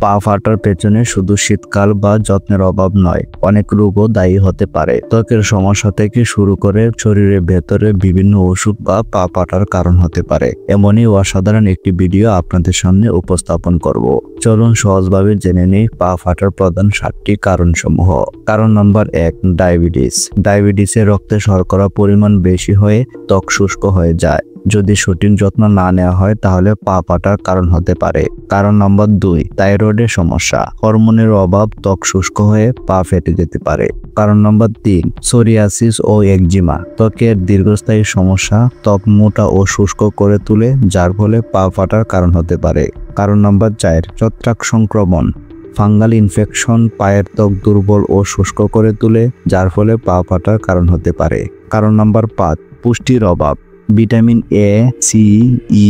পা ফাটার পেছনে শুধু শীতকাল বা যত্নের অভাব নয়, অনেক রোগও দায়ী হতে পারে। ত্বকের সমস্যা থেকে শুরু করে শরীরের ভেতরে বিভিন্ন অসুখ বা পা ফাটার কারণ হতে পারে। এমনই অসাধারণ একটি ভিডিও আপনাদের সামনে উপস্থাপন করব। চলুন সহজভাবে জেনে নিই পা ফাটার প্রধান 7টি কারণসমূহ। কারণ নাম্বার 1, ডায়াবেটিস। ডায়াবেটিসে রক্তে শর্করা পরিমাণ বেশি হয়ে ত্বক শুষ্ক হয়ে যায়। যদি সঠিক যত্ন না নেওয়া হয় তাহলে পা ফাটার কারণ হতে পারে। কারণ নাম্বার 2, থাইরয়েডের সমস্যা। হরমোনের অভাব ত্বক শুষ্ক হয়ে পা ফেটে যেতে পারে। কারণ নাম্বার 3, সোরিয়াসিস ও একজিমা। ত্বকের দীর্ঘস্থায়ী সমস্যা ত্বক মোটা ও শুষ্ক করে তোলে, যার ফলে পা ফাটার কারণ হতে পারে। কারণ নাম্বার 4, ছত্রাক সংক্রমণ। ফাঙ্গাল ইনফেকশন পায়ের ত্বক দুর্বল ও শুষ্ক করে তোলে, যার ফলে পা ফাটার কারণ হতে পারে। কারণ নাম্বার 5, পুষ্টির অভাব। ভিটামিন এ, সি, ই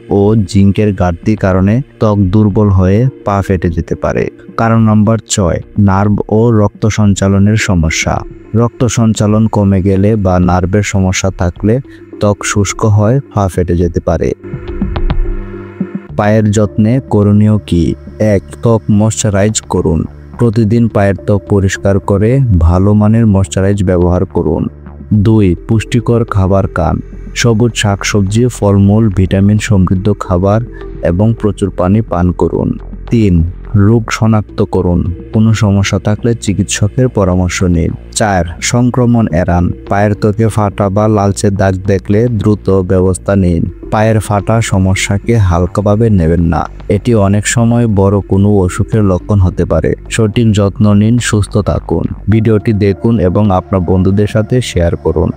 ও জিঙ্কের ঘাটতির কারণে ত্বক দুর্বল হয়ে পা ফেটে যেতে পারে। কারণ নাম্বার 6, নার্ভ ও রক্ত সঞ্চালনের সমস্যা। রক্ত সঞ্চালন কমে গেলে বা নার্ভের সমস্যা থাকলে ত্বক শুষ্ক হয়, পা ফেটে যেতে পারে। পায়ের যত্নে করণীয় কি? 1, ত্বক ময়শ্চারাইজ করুন। প্রতিদিন পায়ের ত্বক পরিষ্কার করে ভালো মানের ময়শ্চারাইজ ব্যবহার করুন। 2, পুষ্টিকর খাবার খান। সবুজ শাকসবজি, ফলমূল, ভিটামিন সমৃদ্ধ খাবার এবং প্রচুর পানি পান করুন। 3, রোগ শনাক্ত করুন। কোনো সমস্যা থাকলে চিকিৎসকের পরামর্শ নিন। 4, সংক্রমণ এড়ান। পায়ের ত্বকে ফাটা বা লালচে দাগ দেখলে দ্রুত ব্যবস্থা নিন। পায়ের ফাটা সমস্যাকে হালকাভাবে নেবেন না, এটি অনেক সময় বড় কোনো অসুখের লক্ষণ হতে পারে। সঠিক যত্ন নিন, সুস্থ থাকুন। ভিডিওটি দেখুন এবং আপনার বন্ধুদের সাথে শেয়ার করুন।